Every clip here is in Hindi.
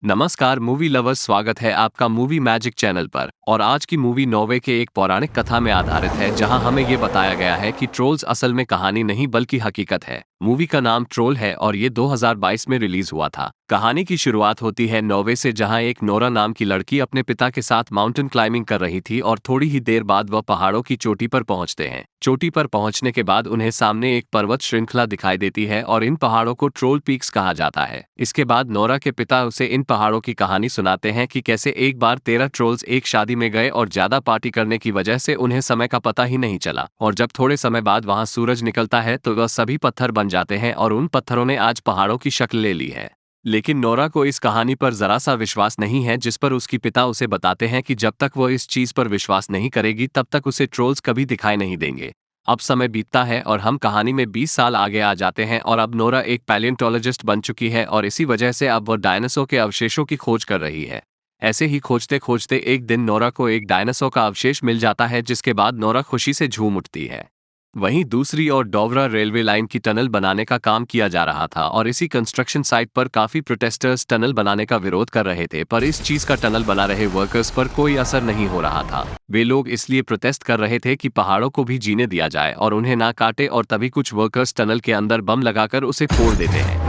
नमस्कार मूवी लवर्स, स्वागत है आपका मूवी मैजिक चैनल पर। और आज की मूवी नॉर्वे के एक पौराणिक कथा में आधारित है, जहां हमें ये बताया गया है कि ट्रोल्स असल में कहानी नहीं बल्कि हकीकत है। मूवी का नाम ट्रोल है और ये 2022 में रिलीज हुआ था। कहानी की शुरुआत होती है नॉर्वे से, जहां एक नोरा नाम की लड़की अपने पिता के साथ माउंटेन क्लाइंबिंग कर रही थी और थोड़ी ही देर बाद वह पहाड़ों की चोटी पर पहुंचते हैं। चोटी पर पहुंचने के बाद उन्हें सामने एक पर्वत श्रृंखला दिखाई देती है और इन पहाड़ों को ट्रोल पीक्स कहा जाता है। इसके बाद नोरा के पिता उसे इन पहाड़ों की कहानी सुनाते हैं कि कैसे एक बार 13 ट्रोल्स एक शादी में गए और ज्यादा पार्टी करने की वजह से उन्हें समय का पता ही नहीं चला, और जब थोड़े समय बाद वहां सूरज निकलता है तो वह सभी पत्थर बन जाते हैं और उन पत्थरों ने आज पहाड़ों की शक्ल ले ली है। लेकिन नोरा को इस कहानी पर जरा सा विश्वास नहीं है, जिस पर उसकी पिता उसे बताते हैं कि जब तक वो इस चीज पर विश्वास नहीं करेगी तब तक उसे ट्रोल्स कभी दिखाई नहीं देंगे। अब समय बीतता है और हम कहानी में 20 साल आगे आ जाते हैं और अब नोरा एक पैलियोंटोलॉजिस्ट बन चुकी है और इसी वजह से अब वह डायनासोर के अवशेषों की खोज कर रही है। ऐसे ही खोजते खोजते एक दिन नोरा को एक डायनासोर का अवशेष मिल जाता है, जिसके बाद नोरा खुशी से झूम उठती है। वहीं दूसरी ओर डोवरा रेलवे लाइन की टनल बनाने का काम किया जा रहा था और इसी कंस्ट्रक्शन साइट पर काफी प्रोटेस्टर्स टनल बनाने का विरोध कर रहे थे, पर इस चीज का टनल बना रहे वर्कर्स पर कोई असर नहीं हो रहा था। वे लोग इसलिए प्रोटेस्ट कर रहे थे कि पहाड़ों को भी जीने दिया जाए और उन्हें ना काटे, और तभी कुछ वर्कर्स टनल के अंदर बम लगाकर उसे फोड़ देते हैं।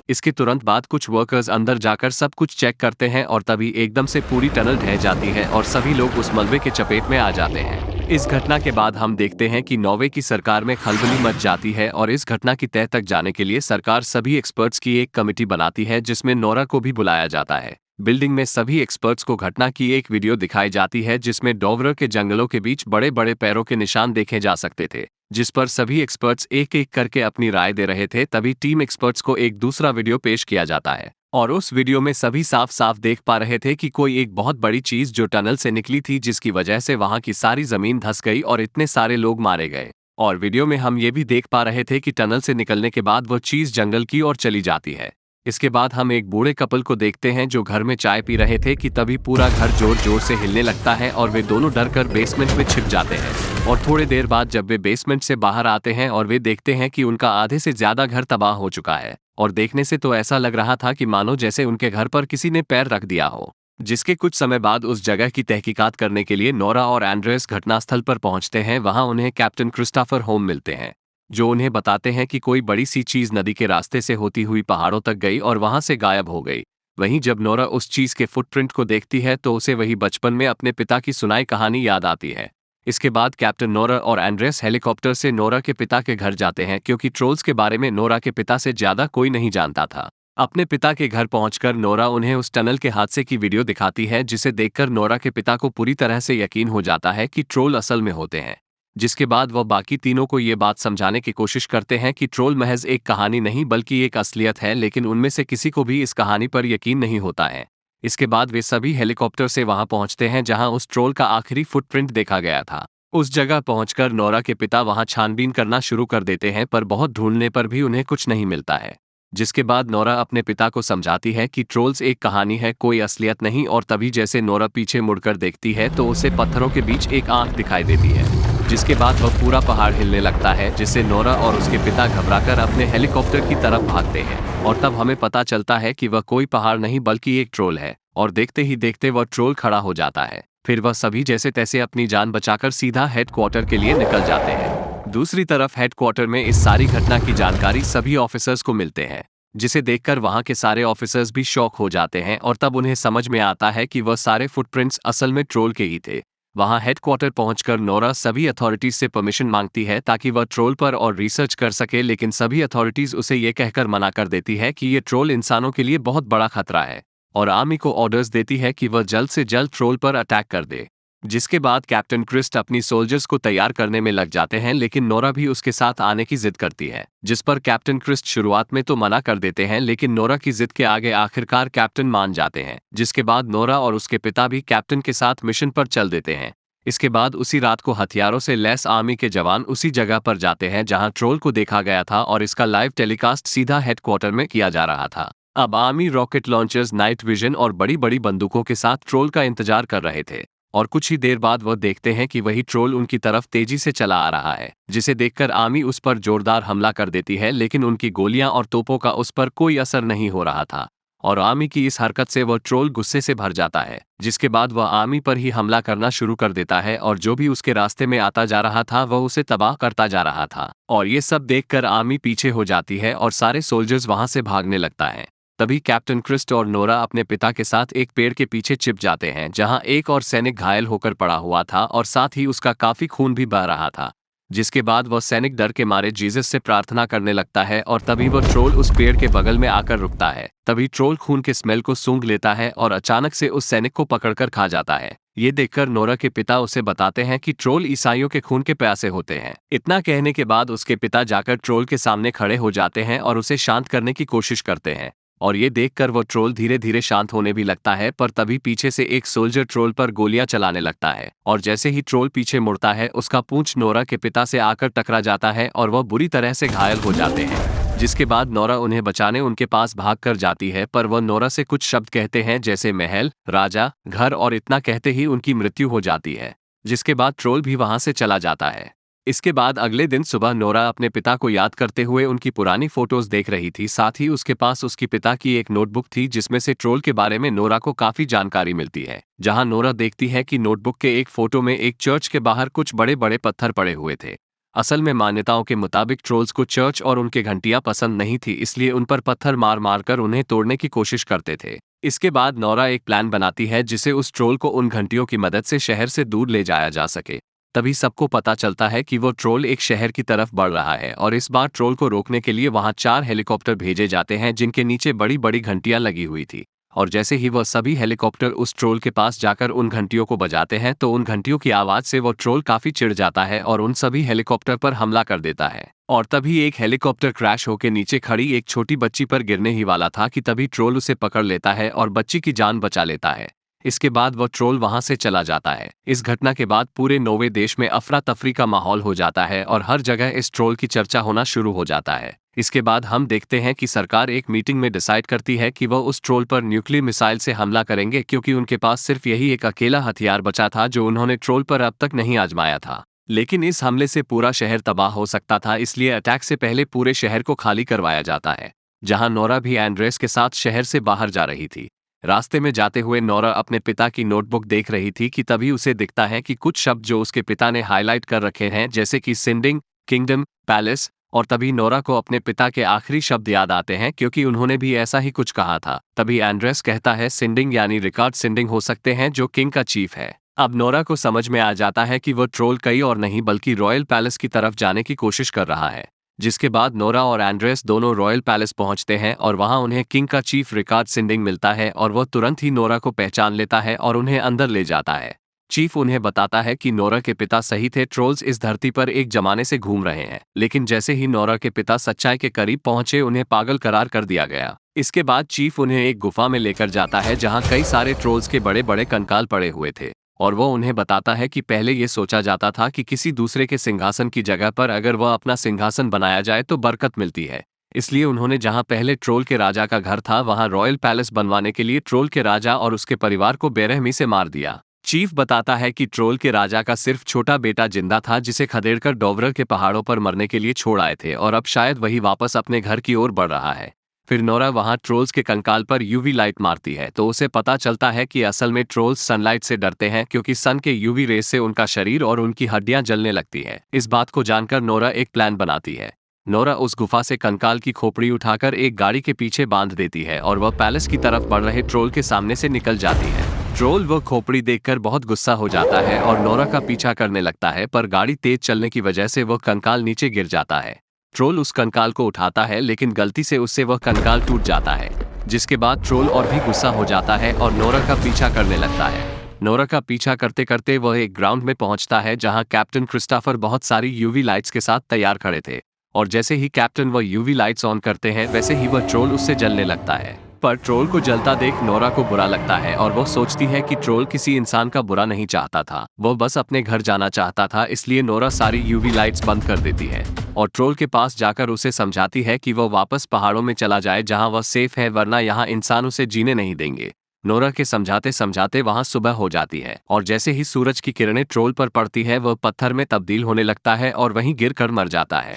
इसके तुरंत बाद कुछ वर्कर्स अंदर जाकर सब कुछ चेक करते हैं और तभी एकदम से पूरी टनल ढह जाती है और सभी लोग उस मलबे के चपेट में आ जाते हैं। इस घटना के बाद हम देखते हैं कि नॉर्वे की सरकार में खलबली मच जाती है और इस घटना की तह तक जाने के लिए सरकार सभी एक्सपर्ट्स की एक कमेटी बनाती है, जिसमें नोरा को भी बुलाया जाता है। बिल्डिंग में सभी एक्सपर्ट्स को घटना की एक वीडियो दिखाई जाती है, जिसमें डोवरा के जंगलों के बीच बड़े बड़े पैरों के निशान देखे जा सकते थे, जिस पर सभी एक्सपर्ट्स एक एक करके अपनी राय दे रहे थे। तभी टीम एक्सपर्ट्स को एक दूसरा वीडियो पेश किया जाता है और उस वीडियो में सभी साफ साफ देख पा रहे थे कि कोई एक बहुत बड़ी चीज जो टनल से निकली थी, जिसकी वजह से वहां की सारी जमीन धंस गई और इतने सारे लोग मारे गए। और वीडियो में हम ये भी देख पा रहे थे कि टनल से निकलने के बाद वो चीज जंगल की ओर चली जाती है। इसके बाद हम एक बूढ़े कपल को देखते हैं जो घर में चाय पी रहे थे कि तभी पूरा घर जोर जोर से हिलने लगता है और वे दोनों डर कर बेसमेंट में छिप जाते हैं। और थोड़े देर बाद जब वे बेसमेंट से बाहर आते हैं और वे देखते हैं कि उनका आधे से ज्यादा घर तबाह हो चुका है, और देखने से तो ऐसा लग रहा था कि मानो जैसे उनके घर पर किसी ने पैर रख दिया हो। जिसके कुछ समय बाद उस जगह की तहकीकात करने के लिए नोरा और एंड्रेस घटनास्थल पर पहुंचते हैं। वहां उन्हें कैप्टन क्रिस्टोफर होम मिलते हैं, जो उन्हें बताते हैं कि कोई बड़ी सी चीज नदी के रास्ते से होती हुई पहाड़ों तक गई और वहां से गायब हो गई। वहीं जब नोरा उस चीज के फुटप्रिंट को देखती है तो उसे वही बचपन में अपने पिता की सुनाई कहानी याद आती है। इसके बाद कैप्टन नोरा और एंड्रेस हेलीकॉप्टर से नोरा के पिता के घर जाते हैं, क्योंकि ट्रोल्स के बारे में नोरा के पिता से ज्यादा कोई नहीं जानता था। अपने पिता के घर पहुंचकर नोरा उन्हें उस टनल के हादसे की वीडियो दिखाती है, जिसे देखकर नोरा के पिता को पूरी तरह से यकीन हो जाता है कि ट्रोल असल में होते हैं। जिसके बाद वह बाकी तीनों को ये बात समझाने की कोशिश करते हैं कि ट्रोल महज एक कहानी नहीं बल्कि एक असलियत है, लेकिन उनमें से किसी को भी इस कहानी पर यकीन नहीं होता है। इसके बाद वे सभी हेलीकॉप्टर से वहां पहुंचते हैं जहां उस ट्रोल का आखिरी फुटप्रिंट देखा गया था। उस जगह पहुंचकर नोरा के पिता वहां छानबीन करना शुरू कर देते हैं, पर बहुत ढूंढने पर भी उन्हें कुछ नहीं मिलता है। जिसके बाद नोरा अपने पिता को समझाती है कि ट्रोल्स एक कहानी है, कोई असलियत नहीं। और तभी जैसे नोरा पीछे मुड़कर देखती है तो उसे पत्थरों के बीच एक आंख दिखाई देती है, जिसके बाद वह पूरा पहाड़ हिलने लगता है, जिससे नोरा और उसके पिता घबराकर अपने हेलीकॉप्टर की तरफ भागते हैं। और तब हमें पता चलता है कि वह कोई पहाड़ नहीं बल्कि एक ट्रोल है, और देखते ही देखते वह ट्रोल खड़ा हो जाता है। फिर वह सभी जैसे तैसे अपनी जान बचाकर सीधा हेडक्वार्टर के लिए निकल जाते हैं। दूसरी तरफ हेडक्वार्टर में इस सारी घटना की जानकारी सभी ऑफिसर्स को मिलते हैं, जिसे देखकर वहां के सारे ऑफिसर्स भी शॉक हो जाते हैं और तब उन्हें समझ में आता है कि वह सारे फुटप्रिंट्स असल में ट्रोल के ही थे। वहां हेडक्वार्टर पहुंचकर नोरा सभी अथॉरिटीज से परमिशन मांगती है ताकि वह ट्रोल पर और रिसर्च कर सके, लेकिन सभी अथॉरिटीज उसे ये कहकर मना कर देती है कि ये ट्रोल इंसानों के लिए बहुत बड़ा खतरा है, और आर्मी को ऑर्डर्स देती है कि वह जल्द से जल्द ट्रोल पर अटैक कर दे। जिसके बाद कैप्टन क्रिस्ट अपनी सोल्जर्स को तैयार करने में लग जाते हैं, लेकिन नोरा भी उसके साथ आने की जिद करती है, जिस पर कैप्टन क्रिस्ट शुरुआत में तो मना कर देते हैं, लेकिन नोरा की जिद के आगे आखिरकार कैप्टन मान जाते हैं। जिसके बाद नोरा और उसके पिता भी कैप्टन के साथ मिशन पर चल देते हैं। इसके बाद उसी रात को हथियारों से लैस आर्मी के जवान उसी जगह पर जाते हैं जहां ट्रोल को देखा गया था, और इसका लाइव टेलीकास्ट सीधा हेडक्वार्टर में किया जा रहा था। अब army rocket launchers, night vision और बड़ी बड़ी बंदूकों के साथ ट्रोल का इंतजार कर रहे थे, और कुछ ही देर बाद वह देखते हैं कि वही ट्रोल उनकी तरफ तेजी से चला आ रहा है, जिसे देखकर आर्मी उस पर जोरदार हमला कर देती है, लेकिन उनकी गोलियां और तोपों का उस पर कोई असर नहीं हो रहा था। और आमी की इस हरकत से वह ट्रोल गुस्से से भर जाता है, जिसके बाद वह आमी पर ही हमला करना शुरू कर देता है और जो भी उसके रास्ते में आता जा रहा था वह उसे तबाह करता जा रहा था। और ये सब देखकर आमी पीछे हो जाती है और सारे सोल्जर्स वहां से भागने लगता है। तभी कैप्टन क्रिस्ट और नोरा अपने पिता के साथ एक पेड़ के पीछे छिप जाते हैं, जहां एक और सैनिक घायल होकर पड़ा हुआ था और साथ ही उसका काफी खून भी बह रहा था। जिसके बाद वह सैनिक डर के मारे जीसस से प्रार्थना करने लगता है और तभी वह ट्रोल उस पेड़ के बगल में आकर रुकता है। तभी ट्रोल खून के स्मेल को सूंघ लेता है और अचानक से उस सैनिक को पकड़कर खा जाता है। ये देखकर नोरा के पिता उसे बताते हैं कि ट्रोल ईसाइयों के खून के प्यासे होते हैं। इतना कहने के बाद उसके पिता जाकर ट्रोल के सामने खड़े हो जाते हैं और उसे शांत करने की कोशिश करते हैं। और ये देखकर वो ट्रोल धीरे धीरे शांत होने भी लगता है, पर तभी पीछे से एक सोल्जर ट्रोल पर गोलियां चलाने लगता है और जैसे ही ट्रोल पीछे मुड़ता है उसका पूंछ नोरा के पिता से आकर टकरा जाता है और वह बुरी तरह से घायल हो जाते हैं। जिसके बाद नोरा उन्हें बचाने उनके पास भाग कर जाती है, पर वह नोरा से कुछ शब्द कहते हैं जैसे महल, राजा, घर, और इतना कहते ही उनकी मृत्यु हो जाती है। जिसके बाद ट्रोल भी वहां से चला जाता है। इसके बाद अगले दिन सुबह नोरा अपने पिता को याद करते हुए उनकी पुरानी फोटोज देख रही थी। साथ ही उसके पास उसके पिता की एक नोटबुक थी जिसमें से ट्रोल के बारे में नोरा को काफी जानकारी मिलती है। जहां नोरा देखती है कि नोटबुक के एक फोटो में एक चर्च के बाहर कुछ बड़े बड़े पत्थर पड़े हुए थे। असल में मान्यताओं के मुताबिक ट्रोल्स को चर्च और उनके घंटियां पसंद नहीं थी, इसलिए उन पर पत्थर मार मार कर उन्हें तोड़ने की कोशिश करते थे। इसके बाद नोरा एक प्लान बनाती है जिसे उस ट्रोल को उन घंटियों की मदद से शहर से दूर ले जाया जा सके। तभी सबको पता चलता है कि वो ट्रोल एक शहर की तरफ बढ़ रहा है और इस बार ट्रोल को रोकने के लिए वहां 4 हेलीकॉप्टर भेजे जाते हैं जिनके नीचे बड़ी बड़ी घंटियां लगी हुई थी। और जैसे ही वह सभी हेलीकॉप्टर उस ट्रोल के पास जाकर उन घंटियों को बजाते हैं तो उन घंटियों की आवाज से वो ट्रोल काफी चिढ़ जाता है और उन सभी हेलीकॉप्टर पर हमला कर देता है। और तभी एक हेलीकॉप्टर क्रैश होकर नीचे खड़ी एक छोटी बच्ची पर गिरने ही वाला था कि तभी ट्रोल उसे पकड़ लेता है और बच्ची की जान बचा लेता है। इसके बाद वह ट्रोल वहां से चला जाता है। इस घटना के बाद पूरे नॉर्वे देश में अफरा तफरी का माहौल हो जाता है और हर जगह इस ट्रोल की चर्चा होना शुरू हो जाता है। इसके बाद हम देखते हैं कि सरकार एक मीटिंग में डिसाइड करती है कि वह उस ट्रोल पर न्यूक्लियर मिसाइल से हमला करेंगे, क्योंकि उनके पास सिर्फ यही एक अकेला हथियार बचा था जो उन्होंने ट्रोल पर अब तक नहीं आजमाया था। लेकिन इस हमले से पूरा शहर तबाह हो सकता था, इसलिए अटैक से पहले पूरे शहर को खाली करवाया जाता है। जहां नोरा भी एंड्रेस के साथ शहर से बाहर जा रही थी। रास्ते में जाते हुए नोरा अपने पिता की नोटबुक देख रही थी कि तभी उसे दिखता है कि कुछ शब्द जो उसके पिता ने हाईलाइट कर रखे हैं, जैसे कि सिंडिंग, किंगडम, पैलेस। और तभी नोरा को अपने पिता के आखिरी शब्द याद आते हैं, क्योंकि उन्होंने भी ऐसा ही कुछ कहा था। तभी एंड्रेस कहता है सिंडिंग यानी रिकार्ड सिंडिंग हो सकते हैं, जो किंग का चीफ है। अब नोरा को समझ में आ जाता है कि वह ट्रोल कई और नहीं बल्कि रॉयल पैलेस की तरफ जाने की कोशिश कर रहा है। जिसके बाद नोरा और एंड्रेस दोनों रॉयल पैलेस पहुंचते हैं और वहां उन्हें किंग का चीफ रिकार्ड सिंडिंग मिलता है और वह तुरंत ही नोरा को पहचान लेता है और उन्हें अंदर ले जाता है। चीफ उन्हें बताता है कि नोरा के पिता सही थे, ट्रोल्स इस धरती पर एक जमाने से घूम रहे हैं। लेकिन जैसे ही नोरा के पिता सच्चाई के करीब पहुंचे उन्हें पागल करार कर दिया गया। इसके बाद चीफ उन्हें एक गुफा में लेकर जाता है जहां कई सारे ट्रोल्स के बड़े बड़े कंकाल पड़े हुए थे। और वो उन्हें बताता है कि पहले ये सोचा जाता था कि किसी दूसरे के सिंहासन की जगह पर अगर वह अपना सिंहासन बनाया जाए तो बरकत मिलती है। इसलिए उन्होंने जहां पहले ट्रोल के राजा का घर था वहां रॉयल पैलेस बनवाने के लिए ट्रोल के राजा और उसके परिवार को बेरहमी से मार दिया। चीफ बताता है कि ट्रोल के राजा का सिर्फ छोटा बेटा जिंदा था, जिसे खदेड़कर डोवरर के पहाड़ों पर मरने के लिए छोड़ आए थे और अब शायद वही वापस अपने घर की ओर बढ़ रहा है। फिर नोरा वहां ट्रोल्स के कंकाल पर यूवी लाइट मारती है तो उसे पता चलता है कि असल में ट्रोल्स सनलाइट से डरते हैं, क्योंकि सन के यूवी रेस से उनका शरीर और उनकी हड्डियां जलने लगती है। इस बात को जानकर नोरा एक प्लान बनाती है। नोरा उस गुफा से कंकाल की खोपड़ी उठाकर एक गाड़ी के पीछे बांध देती है और वह पैलेस की तरफ बढ़ रहे ट्रोल के सामने से निकल जाती है। ट्रोल वह खोपड़ी देखकर बहुत गुस्सा हो जाता है और नोरा का पीछा करने लगता है, पर गाड़ी तेज चलने की वजह से वह कंकाल नीचे गिर जाता है। ट्रोल उस कंकाल को उठाता है लेकिन गलती से उससे वह कंकाल टूट जाता है। जिसके बाद ट्रोल और भी गुस्सा हो जाता है और नोरा का पीछा करने लगता है। नोरा का पीछा करते करते वह एक ग्राउंड में पहुंचता है जहां कैप्टन क्रिस्टोफर बहुत सारी यूवी लाइट्स के साथ तैयार खड़े थे। और जैसे ही कैप्टन वह यूवी लाइट्स ऑन करते हैं वैसे ही वह ट्रोल उससे जलने लगता है। पर ट्रोल को जलता देख नोरा को बुरा लगता है और वह सोचती है कि ट्रोल किसी इंसान का बुरा नहीं चाहता था, वह बस अपने घर जाना चाहता था। इसलिए नोरा सारी यूवी लाइट्स बंद कर देती है और ट्रोल के पास जाकर उसे समझाती है कि वह वापस पहाड़ों में चला जाए जहां वह सेफ है, वरना यहाँ इंसान उसे जीने नहीं देंगे। नोरा के समझाते समझाते वहां सुबह हो जाती है और जैसे ही सूरज की किरणें ट्रोल पर पड़ती है वह पत्थर में तब्दील होने लगता है और वहीं गिर कर मर जाता है।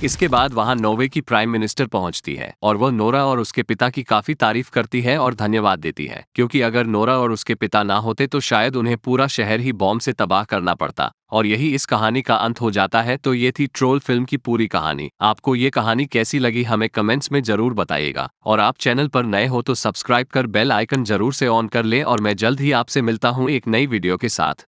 इसके बाद वहां नॉर्वे की प्राइम मिनिस्टर पहुंचती है और वह नोरा और उसके पिता की काफी तारीफ करती है और धन्यवाद देती है, क्योंकि अगर नोरा और उसके पिता ना होते तो शायद उन्हें पूरा शहर ही बॉम्ब से तबाह करना पड़ता। और यही इस कहानी का अंत हो जाता है। तो ये थी ट्रोल फिल्म की पूरी कहानी। आपको ये कहानी कैसी लगी हमें कमेंट्स में जरूर बताइएगा, और आप चैनल पर नए हो तो सब्सक्राइब कर बेल आइकन जरूर से ऑन कर लें, और मैं जल्द ही आपसे मिलता हूँ एक नई वीडियो के साथ।